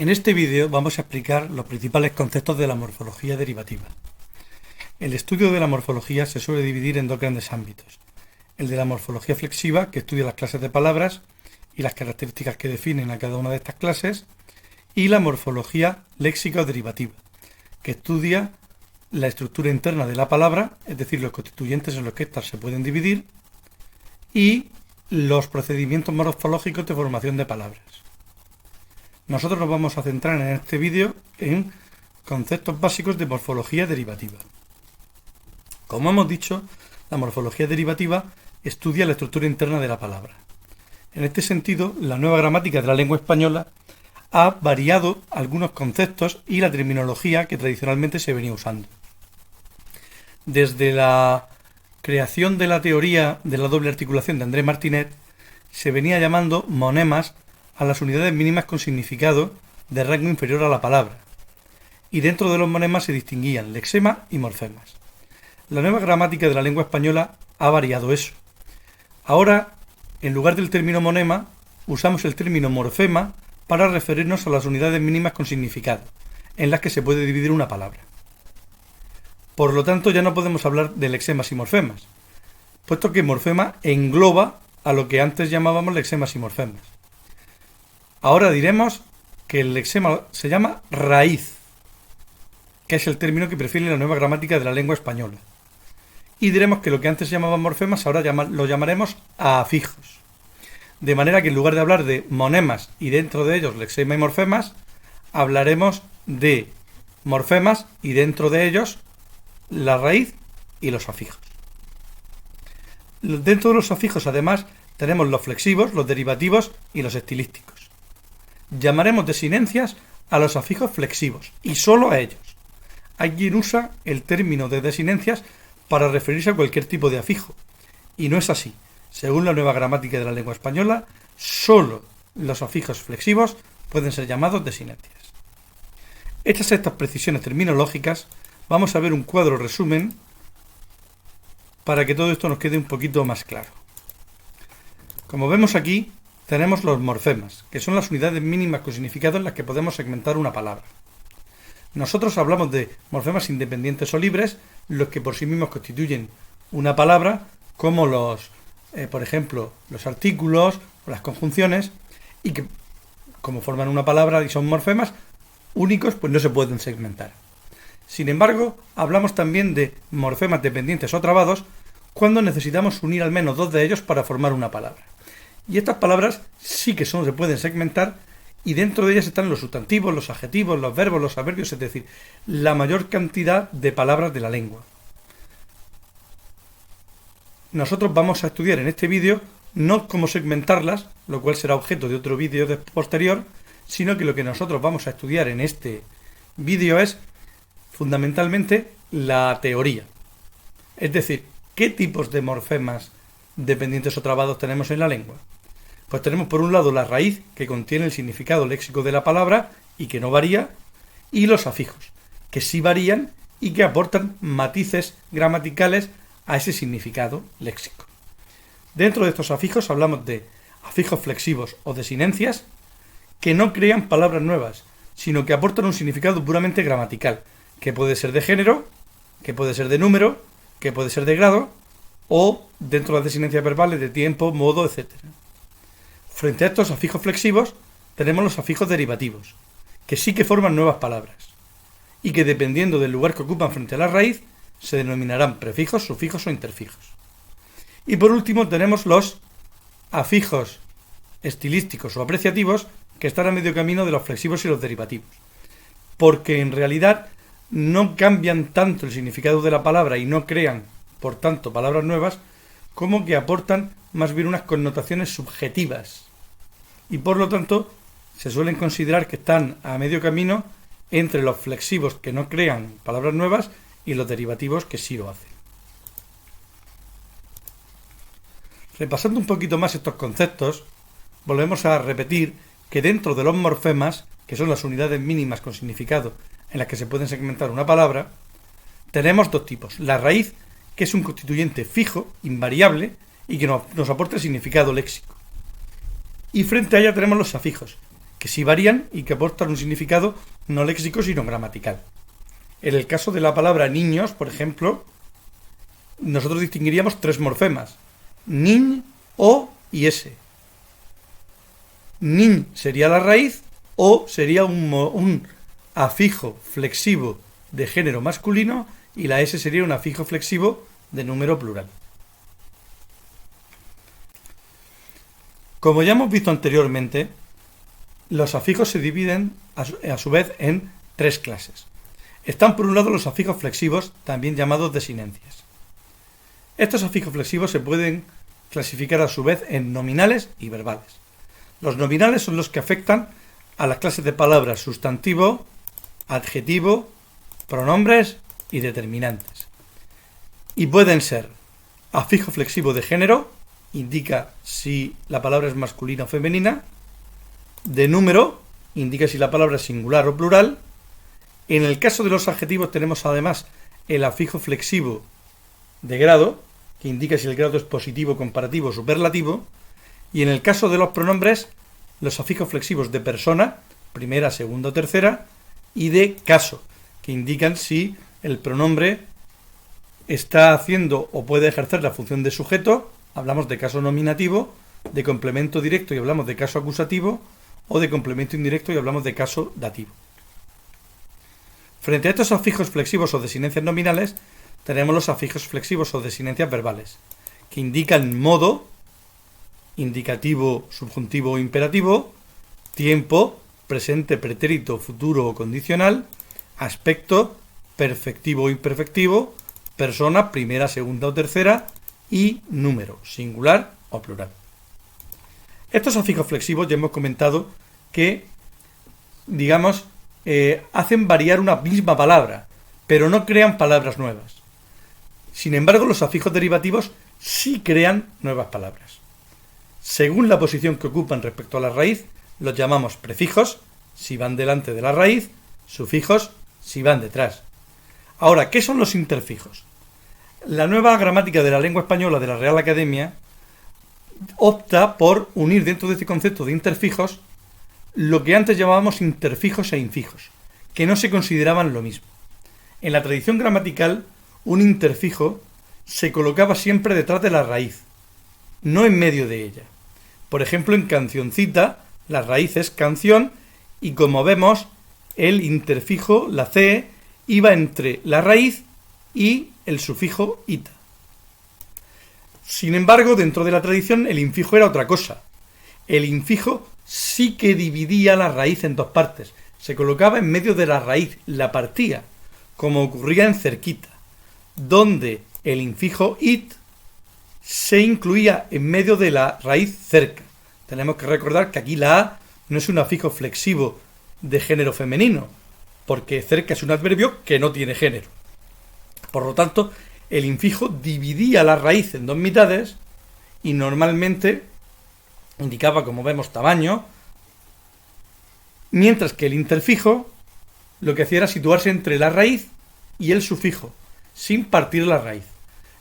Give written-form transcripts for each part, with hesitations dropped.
En este vídeo vamos a explicar los principales conceptos de la morfología derivativa. El estudio de la morfología se suele dividir en dos grandes ámbitos. El de la morfología flexiva, que estudia las clases de palabras y las características que definen a cada una de estas clases, y la morfología léxica o derivativa, que estudia la estructura interna de la palabra, es decir, los constituyentes en los que éstas se pueden dividir, y los procedimientos morfológicos de formación de palabras. Nosotros nos vamos a centrar en este vídeo en conceptos básicos de morfología derivativa. Como hemos dicho, la morfología derivativa estudia la estructura interna de la palabra. En este sentido, la nueva gramática de la lengua española ha variado algunos conceptos y la terminología que tradicionalmente se venía usando. Desde la creación de la teoría de la doble articulación de André Martinet, se venía llamando monemas a las unidades mínimas con significado de rango inferior a la palabra, y dentro de los monemas se distinguían lexemas y morfemas. La nueva gramática de la lengua española ha variado eso. Ahora, en lugar del término monema, usamos el término morfema para referirnos a las unidades mínimas con significado, en las que se puede dividir una palabra. Por lo tanto, ya no podemos hablar de lexemas y morfemas, puesto que morfema engloba a lo que antes llamábamos lexemas y morfemas. Ahora diremos que el lexema se llama raíz, que es el término que prefiere la nueva gramática de la lengua española. Y diremos que lo que antes llamaban morfemas ahora lo llamaremos afijos. De manera que en lugar de hablar de monemas y dentro de ellos lexema y morfemas, hablaremos de morfemas y dentro de ellos la raíz y los afijos. Dentro de los afijos, además, tenemos los flexivos, los derivativos y los estilísticos. Llamaremos desinencias a los afijos flexivos, y solo a ellos. Hay quien usa el término de desinencias para referirse a cualquier tipo de afijo, y no es así. Según la nueva gramática de la lengua española, solo los afijos flexivos pueden ser llamados desinencias. Hechas estas precisiones terminológicas, vamos a ver un cuadro resumen para que todo esto nos quede un poquito más claro. Como vemos aquí, tenemos los morfemas, que son las unidades mínimas con significado en las que podemos segmentar una palabra. Nosotros hablamos de morfemas independientes o libres, los que por sí mismos constituyen una palabra, como por ejemplo, los artículos o las conjunciones, y que, como forman una palabra y son morfemas únicos, pues no se pueden segmentar. Sin embargo, hablamos también de morfemas dependientes o trabados, cuando necesitamos unir al menos dos de ellos para formar una palabra. Y estas palabras sí que se pueden segmentar, y dentro de ellas están los sustantivos, los adjetivos, los verbos, los adverbios, es decir, la mayor cantidad de palabras de la lengua. Nosotros vamos a estudiar en este vídeo no cómo segmentarlas, lo cual será objeto de otro vídeo posterior, sino que lo que nosotros vamos a estudiar en este vídeo es fundamentalmente la teoría. Es decir, ¿qué tipos de morfemas dependientes o trabados tenemos en la lengua? Pues tenemos por un lado la raíz, que contiene el significado léxico de la palabra y que no varía, y los afijos, que sí varían y que aportan matices gramaticales a ese significado léxico. Dentro de estos afijos hablamos de afijos flexivos o desinencias, que no crean palabras nuevas, sino que aportan un significado puramente gramatical, que puede ser de género, que puede ser de número, que puede ser de grado, o dentro de las desinencias verbales de tiempo, modo, etc. Frente a estos afijos flexivos, tenemos los afijos derivativos, que sí que forman nuevas palabras, y que dependiendo del lugar que ocupan frente a la raíz, se denominarán prefijos, sufijos o interfijos. Y por último tenemos los afijos estilísticos o apreciativos, que están a medio camino de los flexivos y los derivativos, porque en realidad no cambian tanto el significado de la palabra y no crean, por tanto, palabras nuevas, como que aportan más bien unas connotaciones subjetivas, y por lo tanto se suelen considerar que están a medio camino entre los flexivos, que no crean palabras nuevas, y los derivativos, que sí lo hacen. Repasando un poquito más estos conceptos, volvemos a repetir que dentro de los morfemas, que son las unidades mínimas con significado en las que se pueden segmentar una palabra, tenemos dos tipos. La raíz, que es un constituyente fijo, invariable, y que nos aporta el significado léxico. Y frente a ella tenemos los afijos, que sí varían y que aportan un significado no léxico sino gramatical. En el caso de la palabra niños, por ejemplo, nosotros distinguiríamos tres morfemas: nin, o y s. Nin sería la raíz, o sería un afijo flexivo de género masculino y la s sería un afijo flexivo de número plural. Como ya hemos visto anteriormente, los afijos se dividen a su vez en tres clases. Están por un lado los afijos flexivos, también llamados desinencias. Estos afijos flexivos se pueden clasificar a su vez en nominales y verbales. Los nominales son los que afectan a las clases de palabras sustantivo, adjetivo, pronombres y determinantes. Y pueden ser afijo flexivo de género, indica si la palabra es masculina o femenina; de número, indica si la palabra es singular o plural. En el caso de los adjetivos tenemos además el afijo flexivo de grado, que indica si el grado es positivo, comparativo o superlativo. Y en el caso de los pronombres, los afijos flexivos de persona, primera, segunda o tercera, y de caso, que indican si el pronombre está haciendo o puede ejercer la función de sujeto, hablamos de caso nominativo; de complemento directo y hablamos de caso acusativo; o de complemento indirecto y hablamos de caso dativo. Frente a estos afijos flexivos o desinencias nominales, tenemos los afijos flexivos o desinencias verbales, que indican modo, indicativo, subjuntivo o imperativo; tiempo, presente, pretérito, futuro o condicional; aspecto, perfectivo o imperfectivo; persona, primera, segunda o tercera; y número, singular o plural. Estos afijos flexivos ya hemos comentado que, hacen variar una misma palabra, pero no crean palabras nuevas. Sin embargo, los afijos derivativos sí crean nuevas palabras. Según la posición que ocupan respecto a la raíz, los llamamos prefijos, si van delante de la raíz; sufijos, si van detrás. Ahora, ¿qué son los interfijos? La nueva gramática de la lengua española de la Real Academia opta por unir dentro de este concepto de interfijos lo que antes llamábamos interfijos e infijos, que no se consideraban lo mismo. En la tradición gramatical, un interfijo se colocaba siempre detrás de la raíz, no en medio de ella. Por ejemplo, en cancioncita, la raíz es canción y, como vemos, el interfijo, la C, iba entre la raíz y el sufijo ita. Sin embargo, dentro de la tradición, el infijo era otra cosa. El infijo sí que dividía la raíz en dos partes. Se colocaba en medio de la raíz, la partía, como ocurría en cerquita, donde el infijo it se incluía en medio de la raíz cerca. Tenemos que recordar que aquí la A no es un afijo flexivo de género femenino, porque cerca es un adverbio que no tiene género. Por lo tanto, el infijo dividía la raíz en dos mitades y normalmente indicaba, como vemos, tamaño, mientras que el interfijo lo que hacía era situarse entre la raíz y el sufijo, sin partir la raíz.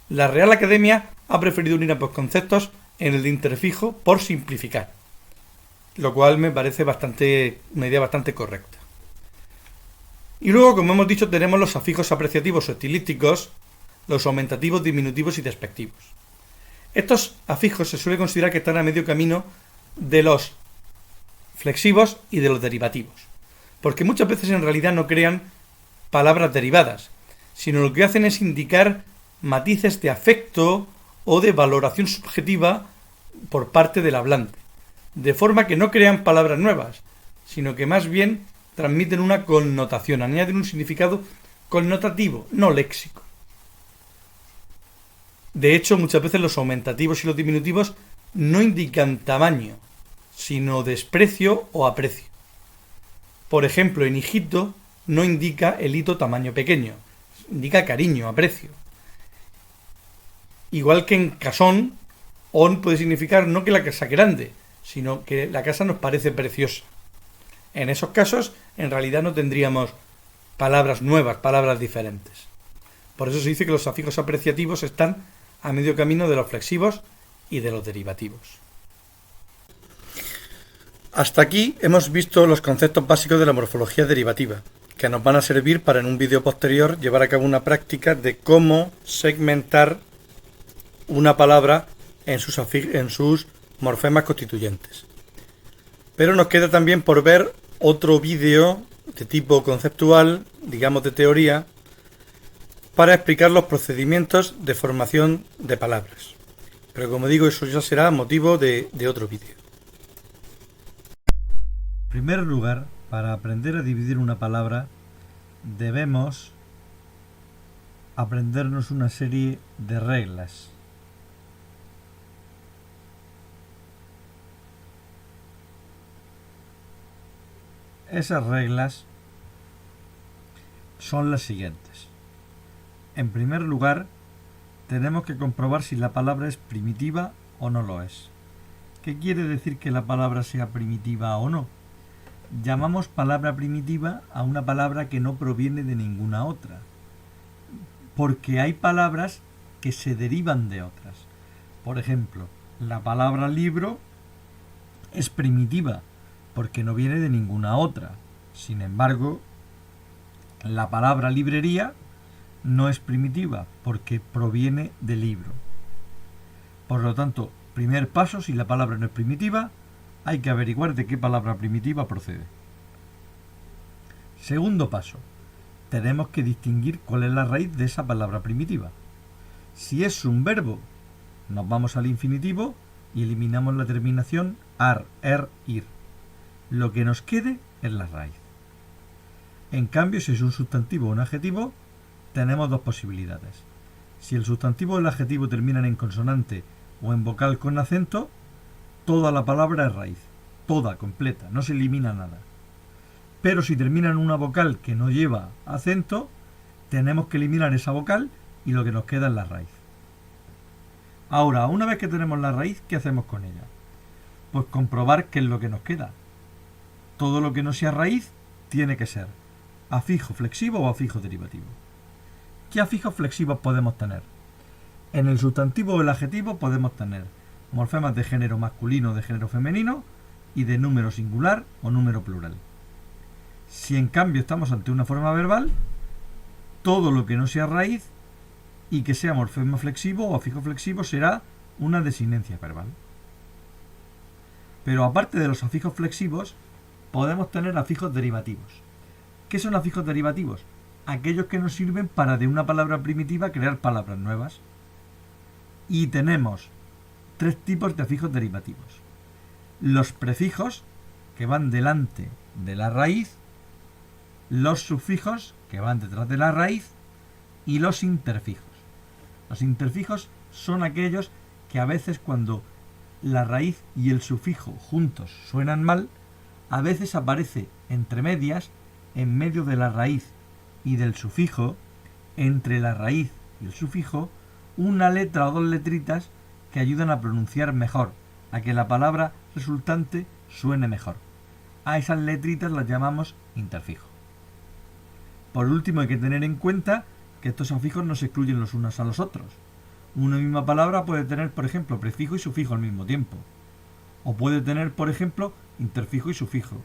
La Real Academia ha preferido unir ambos conceptos en el de interfijo por simplificar, lo cual me parece una idea bastante correcta. Y luego, como hemos dicho, tenemos los afijos apreciativos o estilísticos, los aumentativos, diminutivos y despectivos. Estos afijos se suele considerar que están a medio camino de los flexivos y de los derivativos, porque muchas veces en realidad no crean palabras derivadas, sino lo que hacen es indicar matices de afecto o de valoración subjetiva por parte del hablante, de forma que no crean palabras nuevas, sino que más bien transmiten una connotación, añaden un significado connotativo, no léxico. De hecho, muchas veces los aumentativos y los diminutivos no indican tamaño, sino desprecio o aprecio. Por ejemplo, en hijito no indica el hito tamaño pequeño, indica cariño, aprecio. Igual que en casón, on puede significar no que la casa es grande, sino que la casa nos parece preciosa. En esos casos, en realidad no tendríamos palabras nuevas, palabras diferentes. Por eso se dice que los afijos apreciativos están a medio camino de los flexivos y de los derivativos. Hasta aquí hemos visto los conceptos básicos de la morfología derivativa, que nos van a servir para en un vídeo posterior llevar a cabo una práctica de cómo segmentar una palabra en sus morfemas constituyentes. Pero nos queda también por ver otro vídeo de tipo conceptual, digamos de teoría, para explicar los procedimientos de formación de palabras. Pero como digo, eso ya será motivo de otro vídeo. En primer lugar, para aprender a dividir una palabra, debemos aprendernos una serie de reglas. Esas reglas son las siguientes. En primer lugar, tenemos que comprobar si la palabra es primitiva o no lo es. ¿Qué quiere decir que la palabra sea primitiva o no? Llamamos palabra primitiva a una palabra que no proviene de ninguna otra, porque hay palabras que se derivan de otras. Por ejemplo, la palabra libro es primitiva porque no viene de ninguna otra. Sin embargo, la palabra librería no es primitiva porque proviene de libro. Por lo tanto, primer paso, si la palabra no es primitiva, hay que averiguar de qué palabra primitiva procede. Segundo paso, tenemos que distinguir cuál es la raíz de esa palabra primitiva. Si es un verbo, nos vamos al infinitivo y eliminamos la terminación ar, er, ir. Lo que nos quede es la raíz. En cambio, si es un sustantivo o un adjetivo, tenemos dos posibilidades. Si el sustantivo o el adjetivo terminan en consonante o en vocal con acento, toda la palabra es raíz, toda, completa, no se elimina nada. Pero si termina en una vocal que no lleva acento, tenemos que eliminar esa vocal y lo que nos queda es la raíz. Ahora, una vez que tenemos la raíz, ¿qué hacemos con ella? Pues comprobar qué es lo que nos queda. Todo lo que no sea raíz tiene que ser afijo flexivo o afijo derivativo. ¿Qué afijos flexivos podemos tener? En el sustantivo o el adjetivo podemos tener morfemas de género masculino o de género femenino y de número singular o número plural. Si en cambio estamos ante una forma verbal, todo lo que no sea raíz y que sea morfema flexivo o afijo flexivo será una desinencia verbal. Pero aparte de los afijos flexivos, podemos tener afijos derivativos. ¿Qué son afijos derivativos? Aquellos que nos sirven para de una palabra primitiva crear palabras nuevas. Y tenemos tres tipos de afijos derivativos. Los prefijos, que van delante de la raíz, los sufijos, que van detrás de la raíz, y los interfijos. Los interfijos son aquellos que a veces cuando la raíz y el sufijo juntos suenan mal, a veces aparece entre medias, en medio de la raíz y del sufijo, entre la raíz y el sufijo, una letra o dos letritas que ayudan a pronunciar mejor, a que la palabra resultante suene mejor. A esas letritas las llamamos interfijo. Por último, hay que tener en cuenta que estos afijos no se excluyen los unos a los otros. Una misma palabra puede tener, por ejemplo, prefijo y sufijo al mismo tiempo. O puede tener, por ejemplo, interfijo y sufijo.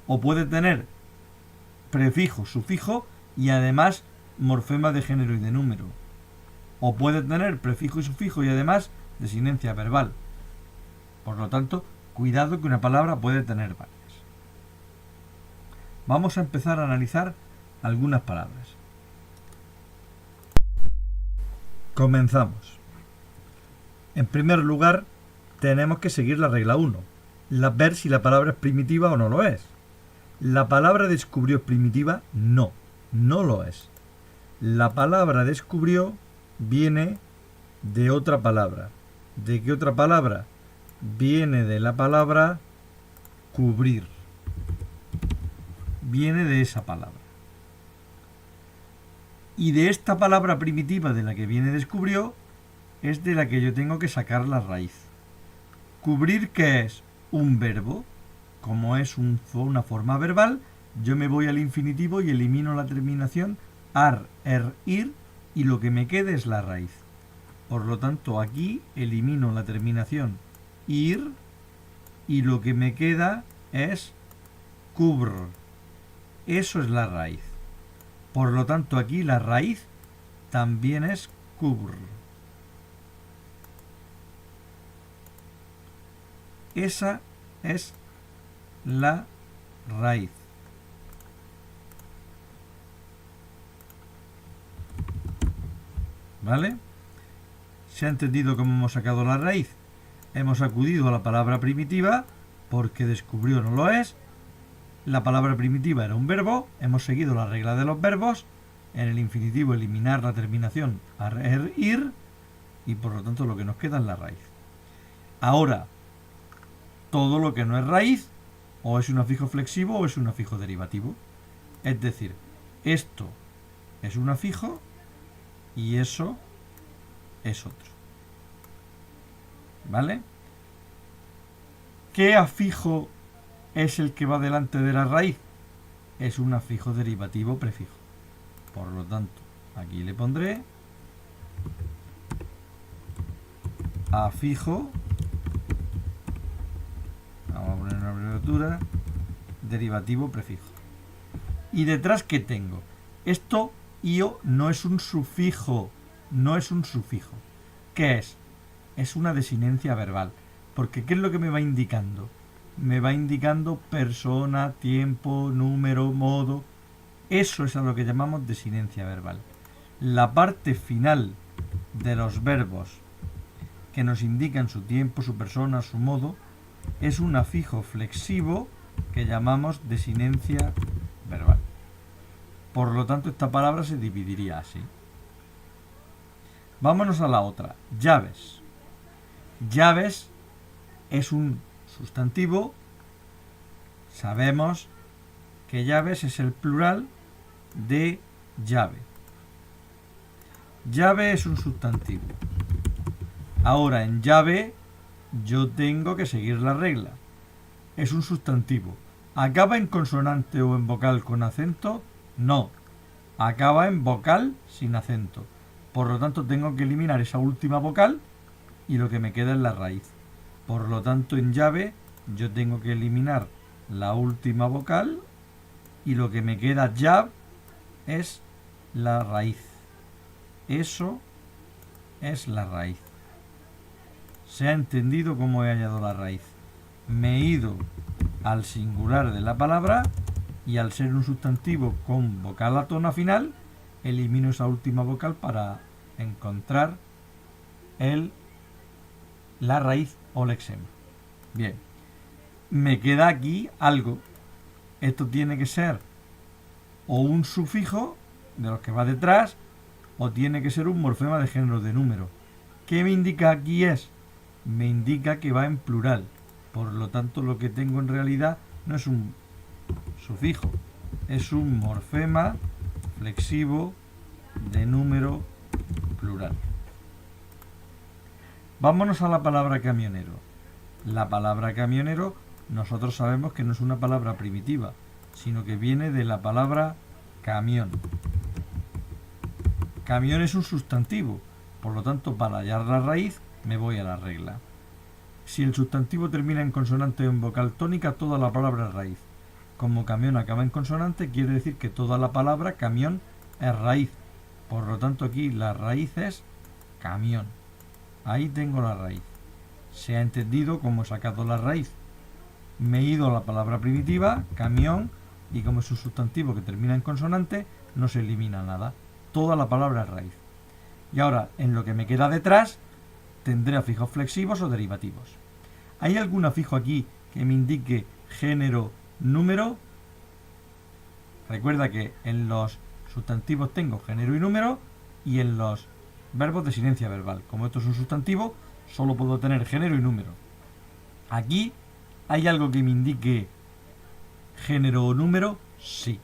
O puede tener prefijo, sufijo y además morfema de género y de número. O puede tener prefijo y sufijo y además desinencia verbal. Por lo tanto, cuidado que una palabra puede tener varias. Vamos a empezar a analizar algunas palabras. Comenzamos. En primer lugar, tenemos que seguir la regla 1, ver si la palabra es primitiva o no lo es. ¿La palabra descubrió es primitiva? No, no lo es. La palabra descubrió viene de otra palabra. ¿De qué otra palabra? Viene de la palabra cubrir. Viene de esa palabra. Y de esta palabra primitiva de la que viene descubrió, es de la que yo tengo que sacar la raíz. Cubrir, ¿qué es? Un verbo. Como es una forma verbal, yo me voy al infinitivo y elimino la terminación ar, er, ir, y lo que me quede es la raíz. Por lo tanto, aquí elimino la terminación ir y lo que me queda es cubr. Eso es la raíz. Por lo tanto, aquí la raíz también es cubr. Esa es la raíz. ¿Vale? ¿Se ha entendido cómo hemos sacado la raíz? Hemos acudido a la palabra primitiva porque descubrió no lo es. La palabra primitiva era un verbo. Hemos seguido la regla de los verbos. En el infinitivo eliminar la terminación ir y por lo tanto lo que nos queda es la raíz. Ahora, todo lo que no es raíz o es un afijo flexivo o es un afijo derivativo. Es decir, esto es un afijo y eso es otro. ¿Vale? ¿Qué afijo es el que va delante de la raíz? Es un afijo derivativo prefijo. Por lo tanto, aquí le pondré afijo, vamos a poner una abreviatura, derivativo prefijo. ¿Y detrás qué tengo? Esto io no es un sufijo, no es un sufijo. ¿Qué es? Es una desinencia verbal. Porque ¿qué es lo que me va indicando? Me va indicando persona, tiempo, número, modo. Eso es a lo que llamamos desinencia verbal. La parte final de los verbos que nos indican su tiempo, su persona, su modo, es un afijo flexivo que llamamos desinencia verbal. Por lo tanto, esta palabra se dividiría así. Vámonos a la otra. Llaves. Llaves es un sustantivo. Sabemos que llaves es el plural de llave. Llave es un sustantivo. Ahora, en llave yo tengo que seguir la regla. Es un sustantivo. ¿Acaba en consonante o en vocal con acento? No. Acaba en vocal sin acento. Por lo tanto, tengo que eliminar esa última vocal y lo que me queda es la raíz. Por lo tanto, en llave yo tengo que eliminar la última vocal y lo que me queda llav es la raíz. Eso es la raíz. ¿Se ha entendido cómo he hallado la raíz? Me he ido al singular de la palabra y al ser un sustantivo con vocal átona final, elimino esa última vocal para encontrar la raíz o lexema. Bien, me queda aquí algo. Esto tiene que ser o un sufijo de los que va detrás o tiene que ser un morfema de género de número. ¿Qué me indica aquí es? Me indica que va en plural. Por lo tanto, lo que tengo en realidad no es un sufijo, es un morfema flexivo de número plural. Vámonos a la palabra camionero. La palabra camionero nosotros sabemos que no es una palabra primitiva, sino que viene de la palabra camión. Camión es un sustantivo, por lo tanto, para hallar la raíz me voy a la regla. Si el sustantivo termina en consonante o en vocal tónica, toda la palabra es raíz. Como camión acaba en consonante, quiere decir que toda la palabra camión es raíz. Por lo tanto, aquí la raíz es camión. Ahí tengo la raíz. ¿Se ha entendido cómo he sacado la raíz? Me he ido a la palabra primitiva, camión, y como es un sustantivo que termina en consonante, no se elimina nada. Toda la palabra es raíz. Y ahora, en lo que me queda detrás, tendré afijos flexivos o derivativos. ¿Hay algún afijo aquí que me indique género, número? Recuerda que en los sustantivos tengo género y número y en los verbos desinencia verbal. Como esto es un sustantivo, solo puedo tener género y número. Aquí, ¿hay algo que me indique género o número? Sí.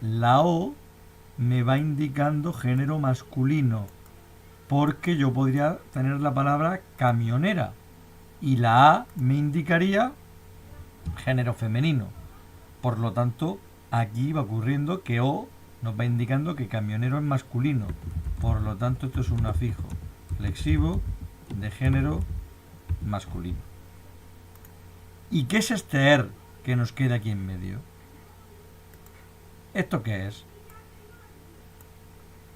La O me va indicando género masculino, porque yo podría tener la palabra camionera y la A me indicaría género femenino. Por lo tanto, aquí va ocurriendo que O nos va indicando que camionero es masculino. Por lo tanto, esto es un afijo flexivo de género masculino. ¿Y qué es este er que nos queda aquí en medio? ¿Esto qué es?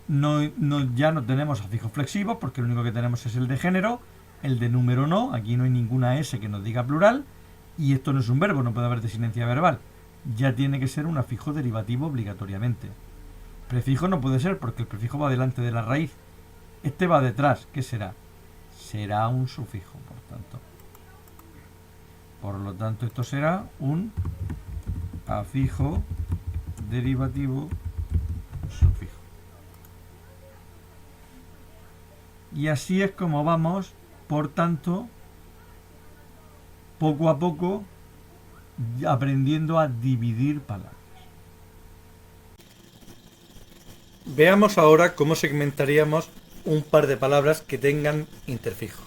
Ya no tenemos afijos flexivos porque lo único que tenemos es el de género, el de número no, aquí no hay ninguna S que nos diga plural, y esto no es un verbo, no puede haber desinencia verbal. Ya tiene que ser un afijo derivativo obligatoriamente. Prefijo no puede ser porque el prefijo va delante de la raíz. Este va detrás, ¿qué será? Será un sufijo, por tanto. Por lo tanto, esto será un afijo derivativo sufijo. Y así es como vamos, por tanto, poco a poco, aprendiendo a dividir palabras. Veamos ahora cómo segmentaríamos un par de palabras que tengan interfijo.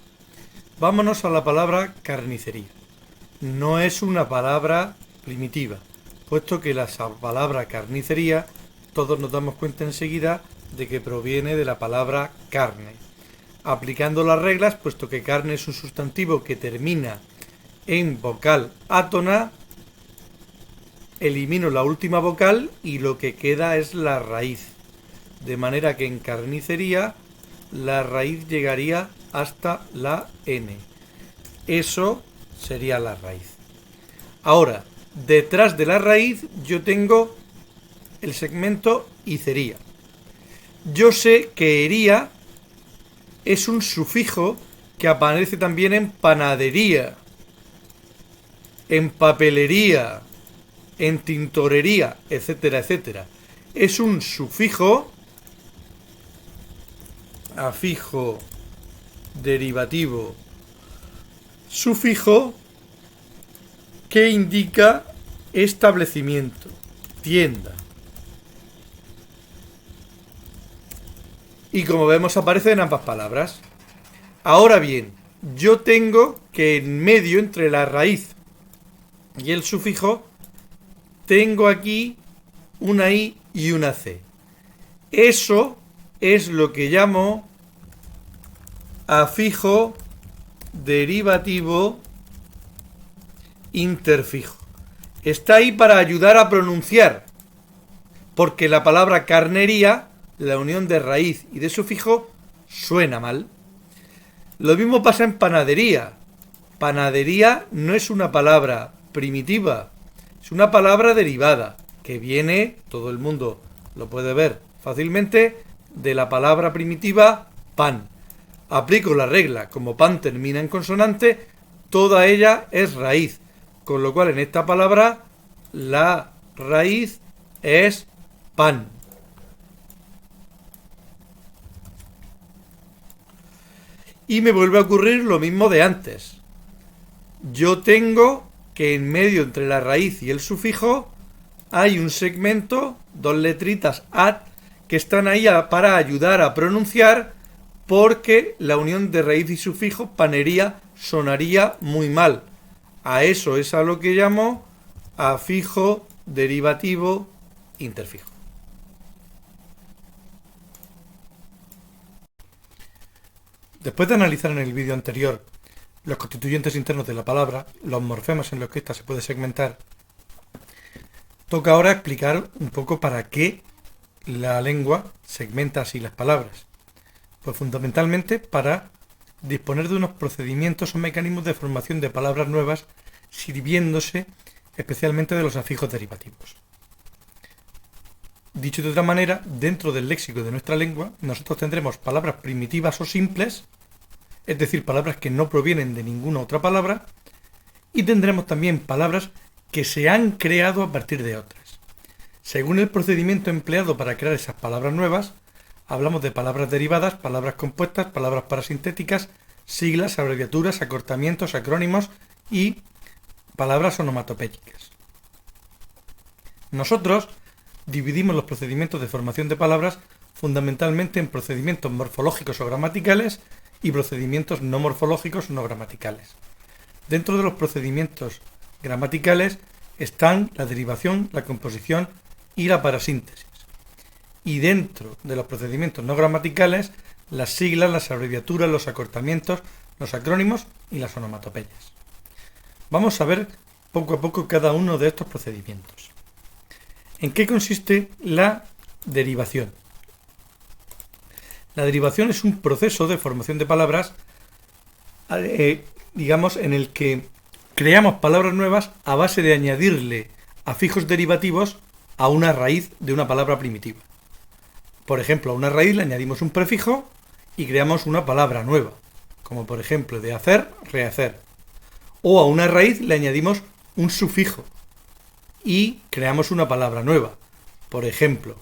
Vámonos a la palabra carnicería. No es una palabra primitiva, puesto que la palabra carnicería todos nos damos cuenta enseguida de que proviene de la palabra carne. Aplicando las reglas, puesto que carne es un sustantivo que termina en vocal átona, elimino la última vocal y lo que queda es la raíz. De manera que en carnicería la raíz llegaría hasta la N. Eso sería la raíz. Ahora, detrás de la raíz yo tengo el segmento icería. Yo sé que hería es un sufijo que aparece también en panadería, en papelería, en tintorería, etcétera, etcétera. Es un sufijo, afijo derivativo sufijo, que indica establecimiento, tienda. Y como vemos aparece en ambas palabras. Ahora bien, yo tengo que en medio entre la raíz y el sufijo tengo aquí una I y una C. Eso es lo que llamo afijo derivativo interfijo. Está ahí para ayudar a pronunciar, porque la palabra carnería, la unión de raíz y de sufijo, suena mal. Lo mismo pasa en panadería. Panadería no es una palabra primitiva, es una palabra derivada, que viene, todo el mundo lo puede ver fácilmente, de la palabra primitiva pan. Aplico la regla, como pan termina en consonante, toda ella es raíz, con lo cual en esta palabra la raíz es pan. Y me vuelve a ocurrir lo mismo de antes. Yo tengo que en medio entre la raíz y el sufijo hay un segmento, dos letritas ad, que están ahí para ayudar a pronunciar, porque la unión de raíz y sufijo, panería, sonaría muy mal. A eso es a lo que llamo afijo derivativo interfijo. Después de analizar en el vídeo anterior los constituyentes internos de la palabra, los morfemas en los que ésta se puede segmentar, toca ahora explicar un poco para qué la lengua segmenta así las palabras. Pues fundamentalmente para disponer de unos procedimientos o mecanismos de formación de palabras nuevas, sirviéndose especialmente de los afijos derivativos. Dicho de otra manera, dentro del léxico de nuestra lengua, nosotros tendremos palabras primitivas o simples, es decir, palabras que no provienen de ninguna otra palabra, y tendremos también palabras que se han creado a partir de otras. Según el procedimiento empleado para crear esas palabras nuevas, hablamos de palabras derivadas, palabras compuestas, palabras parasintéticas, siglas, abreviaturas, acortamientos, acrónimos y palabras onomatopéyicas. Nosotros dividimos los procedimientos de formación de palabras fundamentalmente en procedimientos morfológicos o gramaticales y procedimientos no morfológicos o no gramaticales. Dentro de los procedimientos gramaticales están la derivación, la composición y la parasíntesis. Y dentro de los procedimientos no gramaticales, las siglas, las abreviaturas, los acortamientos, los acrónimos y las onomatopeyas. Vamos a ver poco a poco cada uno de estos procedimientos. ¿En qué consiste la derivación? La derivación es un proceso de formación de palabras, digamos, en el que creamos palabras nuevas a base de añadirle afijos derivativos a una raíz de una palabra primitiva. Por ejemplo, a una raíz le añadimos un prefijo y creamos una palabra nueva, como por ejemplo de hacer, rehacer. O a una raíz le añadimos un sufijo y creamos una palabra nueva. Por ejemplo,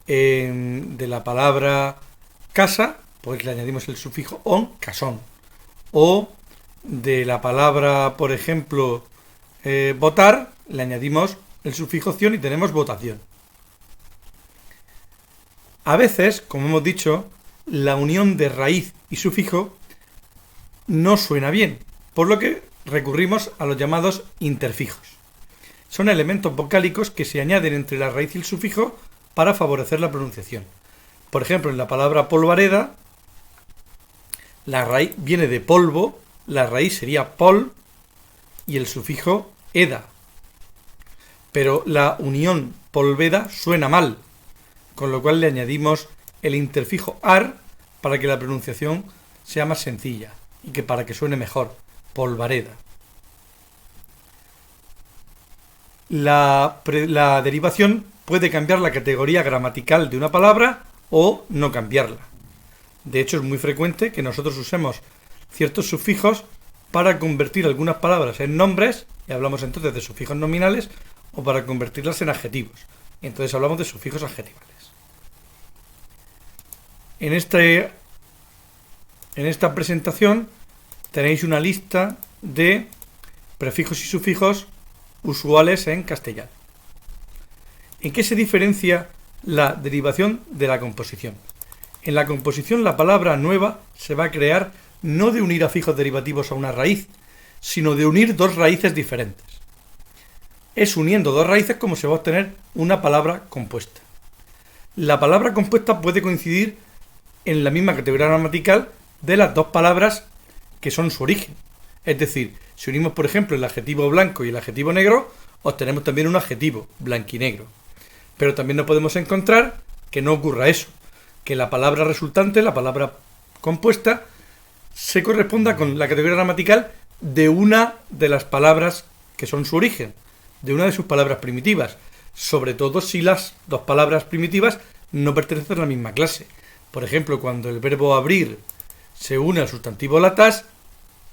de la palabra casa, pues le añadimos el sufijo on, casón. O de la palabra, por ejemplo, votar, le añadimos el sufijo ción y tenemos votación. A veces, como hemos dicho, la unión de raíz y sufijo no suena bien, por lo que recurrimos a los llamados interfijos. Son elementos vocálicos que se añaden entre la raíz y el sufijo para favorecer la pronunciación. Por ejemplo, en la palabra polvareda, la raíz viene de polvo, la raíz sería pol y el sufijo eda. Pero la unión polveda suena mal, con lo cual le añadimos el interfijo ar para que la pronunciación sea más sencilla y que para que suene mejor, polvareda. La derivación puede cambiar la categoría gramatical de una palabra o no cambiarla. De hecho, es muy frecuente que nosotros usemos ciertos sufijos para convertir algunas palabras en nombres, y hablamos entonces de sufijos nominales, o para convertirlas en adjetivos. Entonces hablamos de sufijos adjetivales. En esta presentación tenéis una lista de prefijos y sufijos usuales en castellano. ¿En qué se diferencia la derivación de la composición? En la composición la palabra nueva se va a crear no de unir afijos derivativos a una raíz, sino de unir dos raíces diferentes. Es uniendo dos raíces como se va a obtener una palabra compuesta. La palabra compuesta puede coincidir en la misma categoría gramatical de las dos palabras que son su origen. Es decir, si unimos, por ejemplo, el adjetivo blanco y el adjetivo negro, obtenemos también un adjetivo blanquinegro. Pero también no podemos encontrar que no ocurra eso, que la palabra resultante, la palabra compuesta, se corresponda con la categoría gramatical de una de las palabras que son su origen, de una de sus palabras primitivas, sobre todo si las dos palabras primitivas no pertenecen a la misma clase. Por ejemplo, cuando el verbo abrir se une al sustantivo latas,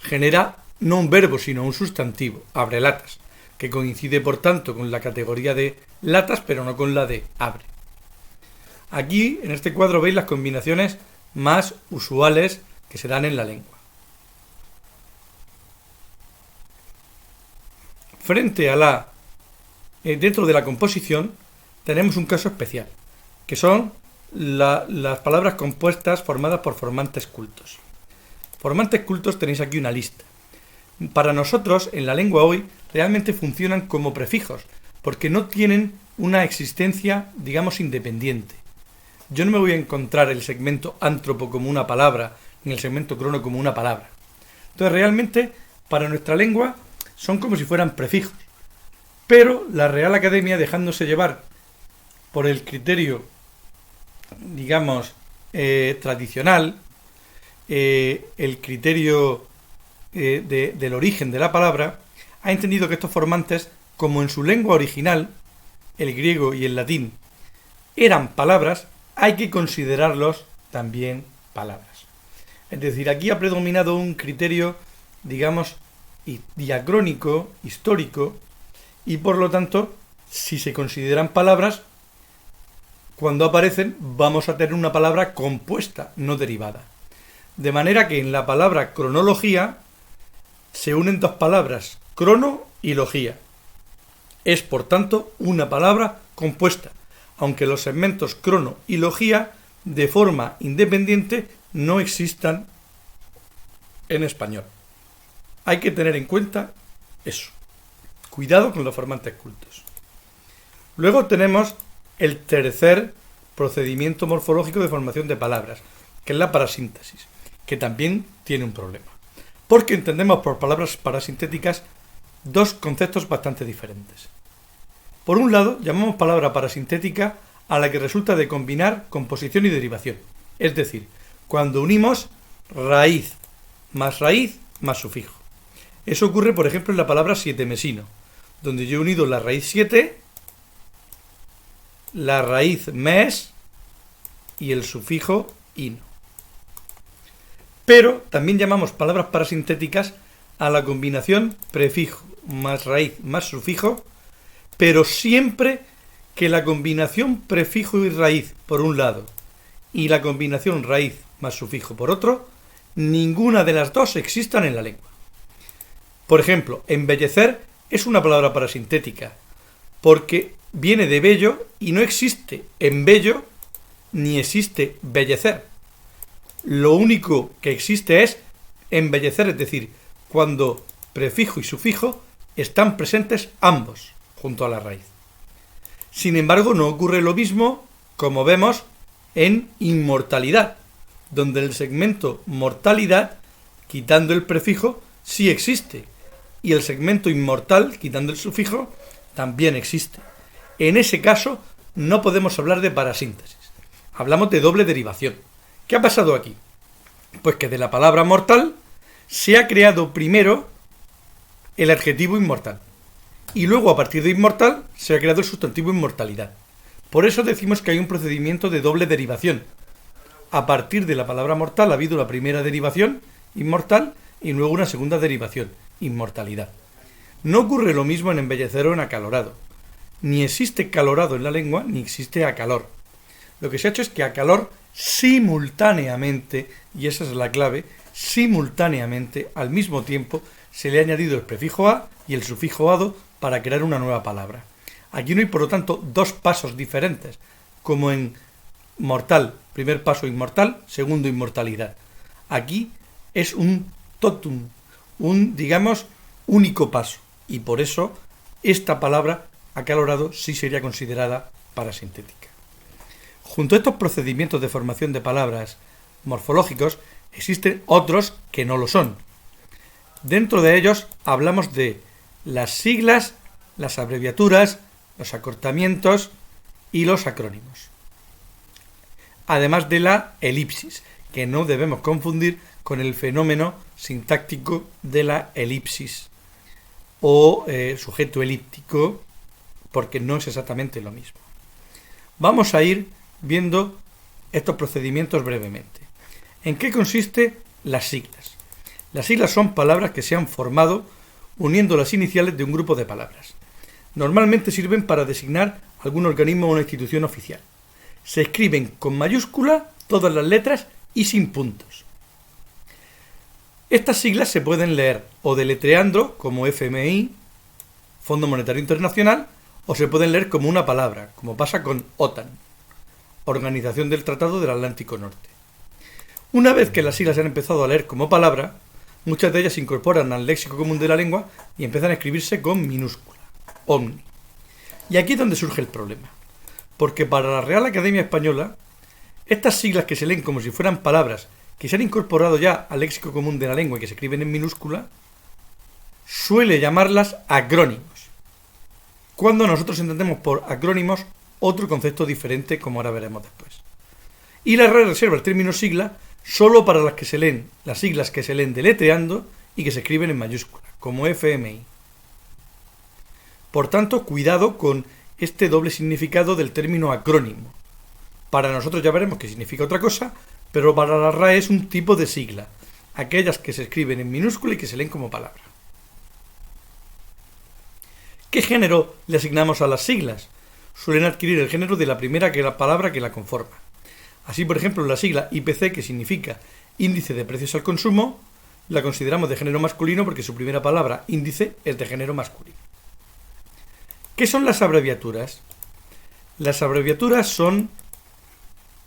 genera no un verbo, sino un sustantivo, abrelatas, que coincide por tanto con la categoría de latas, pero no con la de abre. Aquí, en este cuadro, veis las combinaciones más usuales que se dan en la lengua. Frente a dentro de la composición, tenemos un caso especial, que son las palabras compuestas formadas por formantes cultos. Formantes cultos tenéis aquí una lista. Para nosotros, en la lengua hoy, realmente funcionan como prefijos, porque no tienen una existencia, digamos, independiente. Yo no me voy a encontrar el segmento antropo como una palabra, ni el segmento crono como una palabra. Entonces, realmente, para nuestra lengua, son como si fueran prefijos. Pero la Real Academia, dejándose llevar por el criterio, digamos, tradicional, el criterio del origen de la palabra, ha entendido que estos formantes, como en su lengua original, el griego y el latín, eran palabras, hay que considerarlos también palabras. Es decir, aquí ha predominado un criterio, digamos, diacrónico, histórico, y por lo tanto, si se consideran palabras, cuando aparecen vamos a tener una palabra compuesta, no derivada. De manera que en la palabra cronología se unen dos palabras, crono y logía. Es, por tanto, una palabra compuesta, aunque los segmentos crono y logía, de forma independiente, no existan en español. Hay que tener en cuenta eso. Cuidado con los formantes cultos. Luego tenemos el tercer procedimiento morfológico de formación de palabras, que es la parasíntesis, que también tiene un problema. Porque entendemos por palabras parasintéticas dos conceptos bastante diferentes. Por un lado, llamamos palabra parasintética a la que resulta de combinar composición y derivación, es decir, cuando unimos raíz más sufijo. Eso ocurre, por ejemplo, en la palabra sietemesino, donde yo he unido la raíz 7, la raíz mes y el sufijo ino. Pero también llamamos palabras parasintéticas a la combinación prefijo más raíz más sufijo, pero siempre que la combinación prefijo y raíz por un lado y la combinación raíz más sufijo por otro, ninguna de las dos existan en la lengua. Por ejemplo, embellecer es una palabra parasintética, porque viene de bello y no existe embello ni existe bellecer. Lo único que existe es embellecer, es decir, cuando prefijo y sufijo están presentes ambos junto a la raíz. Sin embargo, no ocurre lo mismo, como vemos, en inmortalidad, donde el segmento mortalidad, quitando el prefijo, sí existe, y el segmento inmortal, quitando el sufijo, también existe. En ese caso, no podemos hablar de parasíntesis. Hablamos de doble derivación. ¿Qué ha pasado aquí? Pues que de la palabra mortal se ha creado primero el adjetivo inmortal, y luego a partir de inmortal se ha creado el sustantivo inmortalidad. Por eso decimos que hay un procedimiento de doble derivación. A partir de la palabra mortal ha habido la primera derivación, inmortal, y luego una segunda derivación, inmortalidad. No ocurre lo mismo en embellecer o en acalorado. Ni existe calorado en la lengua, ni existe acalor. Lo que se ha hecho es que acalor simultáneamente, y esa es la clave, simultáneamente, al mismo tiempo, se le ha añadido el prefijo a y el sufijo ado para crear una nueva palabra. Aquí no hay, por lo tanto, dos pasos diferentes, como en mortal, primer paso inmortal, segundo inmortalidad. Aquí es un totum, un, digamos, único paso, y por eso esta palabra acalorado sí sería considerada parasintética. Junto a estos procedimientos de formación de palabras morfológicos, existen otros que no lo son. Dentro de ellos hablamos de las siglas, las abreviaturas, los acortamientos y los acrónimos. Además de la elipsis, que no debemos confundir con el fenómeno sintáctico de la elipsis o sujeto elíptico, porque no es exactamente lo mismo. Vamos a ir viendo estos procedimientos brevemente. ¿En qué consiste las siglas? Las siglas son palabras que se han formado uniendo las iniciales de un grupo de palabras. Normalmente sirven para designar algún organismo o una institución oficial. Se escriben con mayúscula todas las letras y sin puntos. Estas siglas se pueden leer o deletreando como FMI, Fondo Monetario Internacional, o se pueden leer como una palabra, como pasa con OTAN, Organización del Tratado del Atlántico Norte. Una vez que las siglas se han empezado a leer como palabra, muchas de ellas se incorporan al léxico común de la lengua y empiezan a escribirse con minúscula, omni. Y aquí es donde surge el problema, porque para la Real Academia Española, estas siglas que se leen como si fueran palabras que se han incorporado ya al léxico común de la lengua y que se escriben en minúscula, suele llamarlas acrónimos, cuando nosotros entendemos por acrónimos otro concepto diferente, como ahora veremos después. Y la RAE reserva el término sigla solo para las siglas que se leen deletreando y que se escriben en mayúscula, como FMI. Por tanto, cuidado con este doble significado del término acrónimo. Para nosotros ya veremos que significa otra cosa, pero para la RAE es un tipo de sigla, aquellas que se escriben en minúscula y que se leen como palabra. ¿Qué género le asignamos a las siglas? Suelen adquirir el género de la primera palabra que la conforma. Así, por ejemplo, la sigla IPC, que significa Índice de Precios al Consumo, la consideramos de género masculino porque su primera palabra, índice, es de género masculino. ¿Qué son las abreviaturas? Las abreviaturas son,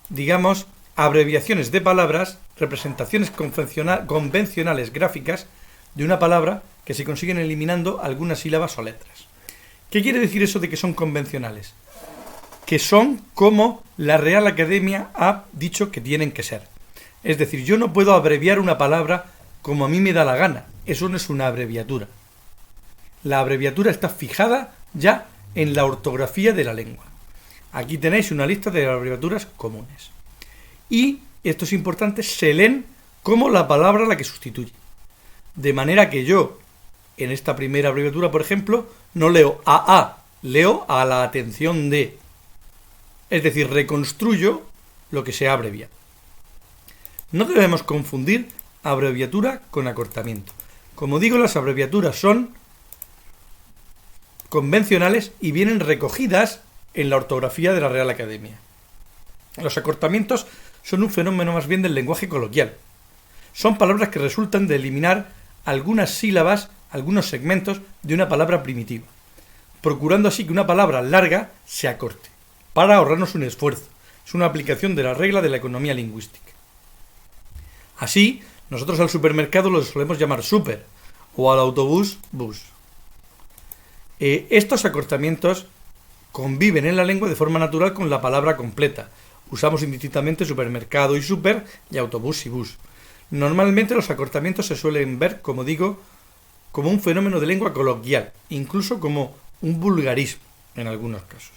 digamos, abreviaciones de palabras, representaciones convencionales gráficas de una palabra que se consiguen eliminando algunas sílabas o letras. ¿Qué quiere decir eso de que son convencionales? Que son como la Real Academia ha dicho que tienen que ser. Es decir, yo no puedo abreviar una palabra como a mí me da la gana. Eso no es una abreviatura. La abreviatura está fijada ya en la ortografía de la lengua. Aquí tenéis una lista de abreviaturas comunes. Y, esto es importante, se leen como la palabra a la que sustituye. De manera que yo, en esta primera abreviatura, por ejemplo, no leo AA, leo a la atención de. Es decir, reconstruyo lo que se ha abreviado. No debemos confundir abreviatura con acortamiento. Como digo, las abreviaturas son convencionales y vienen recogidas en la ortografía de la Real Academia. Los acortamientos son un fenómeno más bien del lenguaje coloquial. Son palabras que resultan de eliminar algunas sílabas, algunos segmentos de una palabra primitiva, procurando así que una palabra larga se acorte, para ahorrarnos un esfuerzo. Es una aplicación de la regla de la economía lingüística. Así, nosotros al supermercado lo solemos llamar súper, o al autobús, bus. Estos acortamientos conviven en la lengua de forma natural con la palabra completa. Usamos indistintamente supermercado y súper y autobús y bus. Normalmente los acortamientos se suelen ver, como digo, como un fenómeno de lengua coloquial, incluso como un vulgarismo en algunos casos.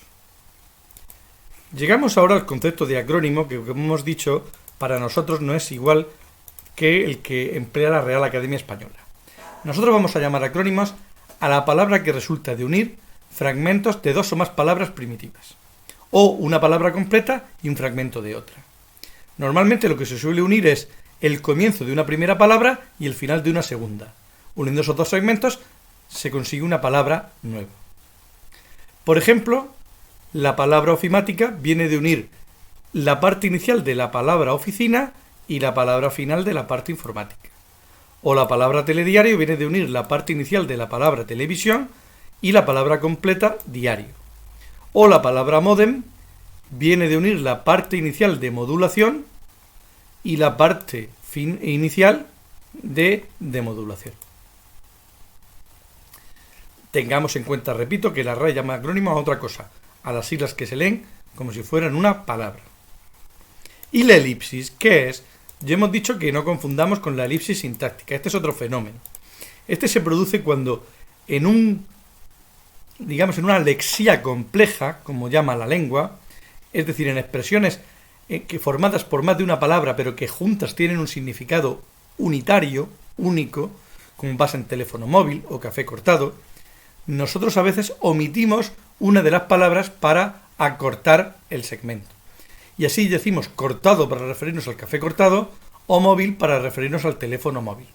Llegamos ahora al concepto de acrónimo, que como hemos dicho, para nosotros no es igual que el que emplea la Real Academia Española. Nosotros vamos a llamar acrónimos a la palabra que resulta de unir fragmentos de dos o más palabras primitivas, o una palabra completa y un fragmento de otra. Normalmente lo que se suele unir es el comienzo de una primera palabra y el final de una segunda. Uniendo esos dos segmentos se consigue una palabra nueva. Por ejemplo, la palabra ofimática viene de unir la parte inicial de la palabra oficina y la palabra final de la parte informática. O la palabra telediario viene de unir la parte inicial de la palabra televisión y la palabra completa diario. O la palabra módem viene de unir la parte inicial de modulación y la parte inicial de demodulación. Tengamos en cuenta, repito, que la RAE llama acrónimos a otra cosa, a las siglas que se leen como si fueran una palabra. ¿Y la elipsis qué es? Ya hemos dicho que no confundamos con la elipsis sintáctica. Este es otro fenómeno. Este se produce cuando en una lexía compleja, como llama la lengua, es decir, en expresiones formadas por más de una palabra, pero que juntas tienen un significado unitario, único, como pasa en teléfono móvil o café cortado, nosotros a veces omitimos una de las palabras para acortar el segmento. Y así decimos cortado para referirnos al café cortado o móvil para referirnos al teléfono móvil.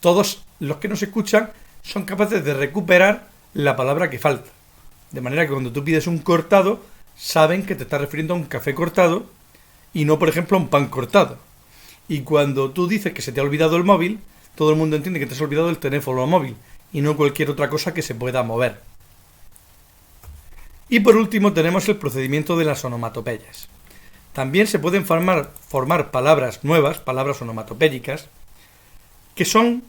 Todos los que nos escuchan son capaces de recuperar la palabra que falta. De manera que cuando tú pides un cortado, saben que te estás refiriendo a un café cortado y no, por ejemplo, a un pan cortado. Y cuando tú dices que se te ha olvidado el móvil, todo el mundo entiende que te has olvidado el teléfono móvil y no cualquier otra cosa que se pueda mover. Y por último tenemos el procedimiento de las onomatopeyas. También se pueden formar palabras nuevas, palabras onomatopéyicas, que son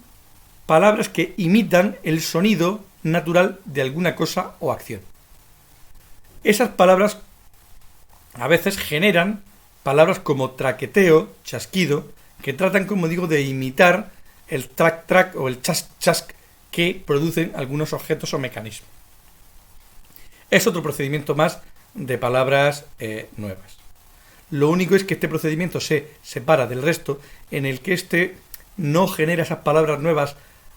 palabras que imitan el sonido natural de alguna cosa o acción. Esas palabras a veces generan palabras como traqueteo, chasquido, que tratan, como digo, de imitar el trac-trac o el chas-chask que producen algunos objetos o mecanismos. Es otro procedimiento más de palabras nuevas. Lo único es que este procedimiento se separa del resto, en el que este no genera esas palabras nuevas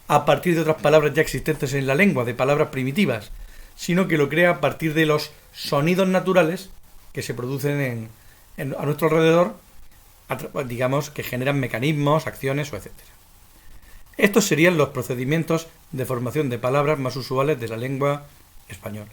a partir de otras palabras ya existentes en la lengua, de palabras primitivas, sino que lo crea a partir de los sonidos naturales que se producen a nuestro alrededor, digamos, que generan mecanismos, acciones o etcétera. Estos serían los procedimientos de formación de palabras más usuales de la lengua española.